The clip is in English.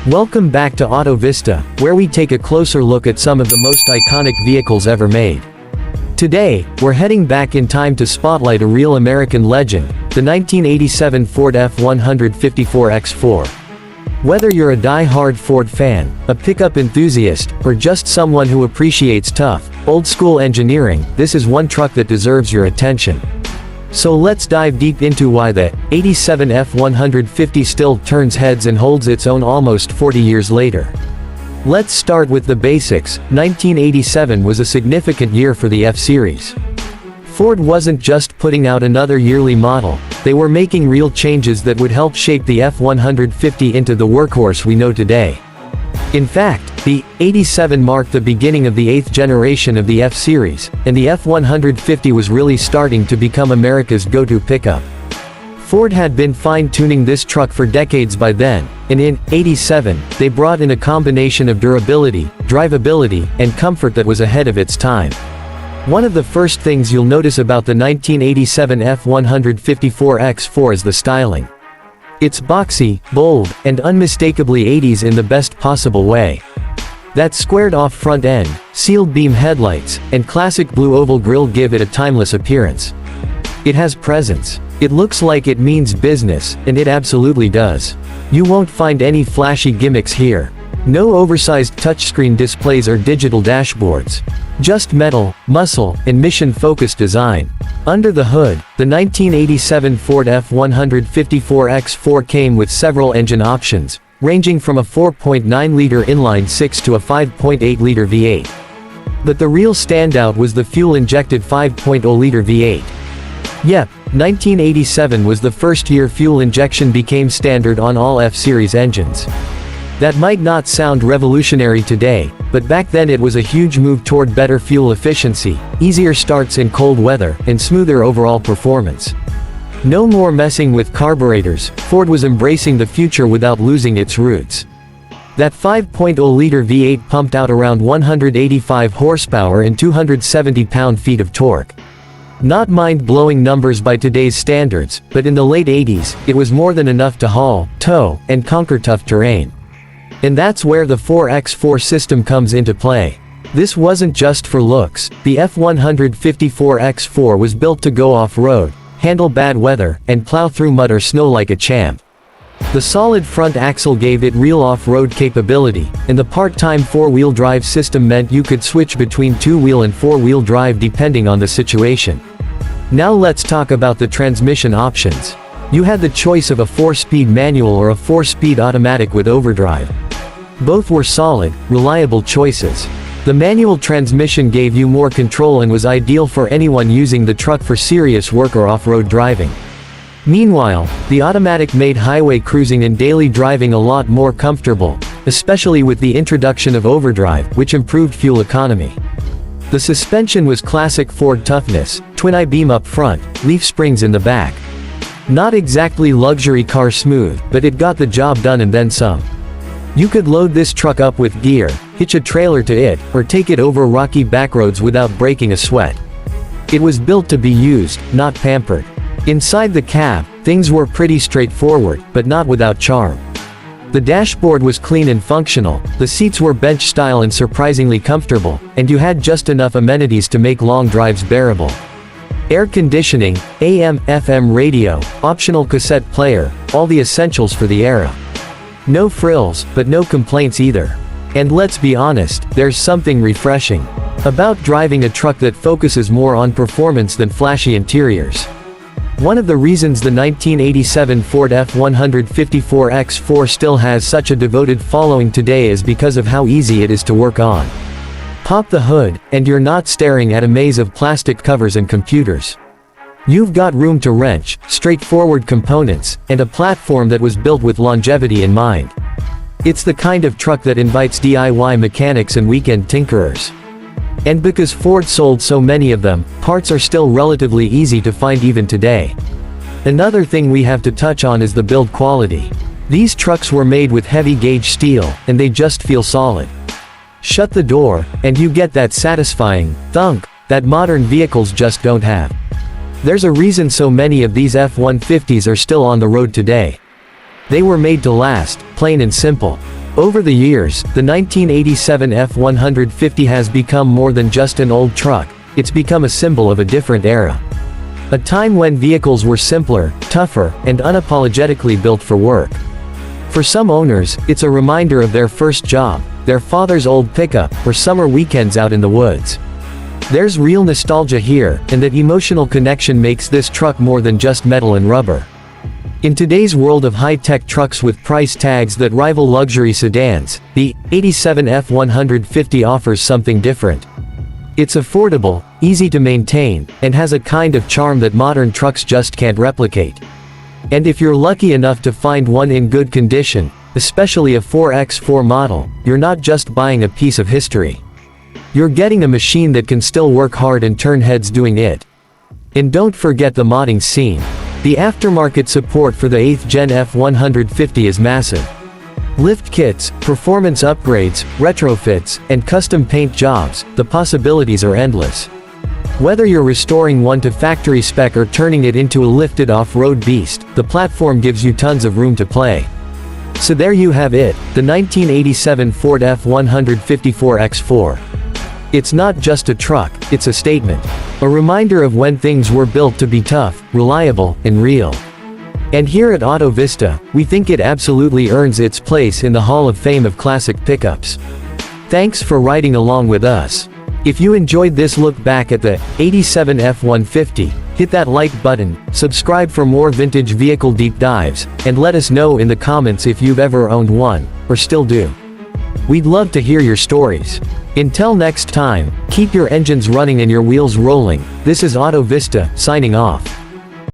Welcome back to Auto Vista, where we take a closer look at some of the most iconic vehicles ever made. Today, we're heading back in time to spotlight a real American legend, the 1987 Ford F-150 X4. Whether you're a die-hard Ford fan, a pickup enthusiast, or just someone who appreciates tough, old-school engineering, this is one truck that deserves your attention. So let's dive deep into why the 87 F-150 still turns heads and holds its own almost 40 years later. Let's start with the basics. 1987 was a significant year for the F-Series. Ford wasn't just putting out another yearly model, they were making real changes that would help shape the F-150 into the workhorse we know today. In fact, the 87 marked the beginning of the 8th generation of the F-Series, and the F-150 was really starting to become America's go-to pickup. Ford had been fine-tuning this truck for decades by then, and in 87, they brought in a combination of durability, drivability, and comfort that was ahead of its time. One of the first things you'll notice about the 1987 F-154 X4 is the styling. It's boxy, bold, and unmistakably 80s in the best possible way. That squared-off front end, sealed beam headlights, and classic blue oval grille give it a timeless appearance. It has presence. It looks like it means business, and it absolutely does. You won't find any flashy gimmicks here. No oversized touchscreen displays or digital dashboards. Just metal, muscle, and mission-focused design. Under the hood, the 1987 Ford F-154 X4 came with several engine options, ranging from a 4.9-liter inline-six to a 5.8-liter V8. But the real standout was the fuel-injected 5.0-liter V8. Yep, 1987 was the first year fuel injection became standard on all F-Series engines. That might not sound revolutionary today, but back then it was a huge move toward better fuel efficiency, easier starts in cold weather, and smoother overall performance. No more messing with carburetors, Ford was embracing the future without losing its roots. That 5.0-liter V8 pumped out around 185 horsepower and 270 pound-feet of torque. Not mind-blowing numbers by today's standards, but in the late 80s, it was more than enough to haul, tow, and conquer tough terrain. And that's where the 4X4 system comes into play. This wasn't just for looks. The F-154 X4 was built to go off-road, handle bad weather, and plow through mud or snow like a champ. The solid front axle gave it real off-road capability, and the part-time four-wheel drive system meant you could switch between two-wheel and four-wheel drive depending on the situation. Now let's talk about the transmission options. You had the choice of a 4-speed manual or a 4-speed automatic with overdrive. Both were solid, reliable choices. The manual transmission gave you more control and was ideal for anyone using the truck for serious work or off-road driving. Meanwhile, the automatic made highway cruising and daily driving a lot more comfortable, especially with the introduction of overdrive, which improved fuel economy. The suspension was classic Ford toughness, twin I-beam up front, leaf springs in the back. Not exactly luxury car smooth, but it got the job done and then some. You could load this truck up with gear, hitch a trailer to it, or take it over rocky backroads without breaking a sweat. It was built to be used, not pampered. Inside the cab, things were pretty straightforward, but not without charm. The dashboard was clean and functional, the seats were bench-style and surprisingly comfortable, and you had just enough amenities to make long drives bearable. Air conditioning, AM/FM radio, optional cassette player, all the essentials for the era. No frills, but no complaints either. And let's be honest, there's something refreshing about driving a truck that focuses more on performance than flashy interiors. One of the reasons the 1987 Ford F-154 X4 still has such a devoted following today is because of how easy it is to work on. Pop the hood, and you're not staring at a maze of plastic covers and computers. You've got room to wrench, straightforward components, and a platform that was built with longevity in mind. It's the kind of truck that invites DIY mechanics and weekend tinkerers. And because Ford sold so many of them, parts are still relatively easy to find even today. Another thing we have to touch on is the build quality. These trucks were made with heavy-gauge steel, and they just feel solid. Shut the door, and you get that satisfying thunk that modern vehicles just don't have. There's a reason so many of these F-150s are still on the road today. They were made to last, plain and simple. Over the years, the 1987 F-150 has become more than just an old truck, it's become a symbol of a different era. A time when vehicles were simpler, tougher, and unapologetically built for work. For some owners, it's a reminder of their first job, their father's old pickup, or summer weekends out in the woods. There's real nostalgia here, and that emotional connection makes this truck more than just metal and rubber. In today's world of high-tech trucks with price tags that rival luxury sedans, the 87 F-150 offers something different. It's affordable, easy to maintain, and has a kind of charm that modern trucks just can't replicate. And if you're lucky enough to find one in good condition, especially a 4x4 model, you're not just buying a piece of history. You're getting a machine that can still work hard and turn heads doing it. And don't forget the modding scene. The aftermarket support for the 8th Gen F-150 is massive. Lift kits, performance upgrades, retrofits, and custom paint jobs, the possibilities are endless. Whether you're restoring one to factory spec or turning it into a lifted off-road beast, the platform gives you tons of room to play. So there you have it, the 1987 Ford F-154X4. It's not just a truck, it's a statement. A reminder of when things were built to be tough, reliable, and real. And here at Auto Vista, we think it absolutely earns its place in the Hall of Fame of classic pickups. Thanks for riding along with us. If you enjoyed this look back at the 87 F-150, hit that like button, subscribe for more vintage vehicle deep dives, and let us know in the comments if you've ever owned one, or still do. We'd love to hear your stories. Until next time, keep your engines running and your wheels rolling. This is Auto Vista, signing off.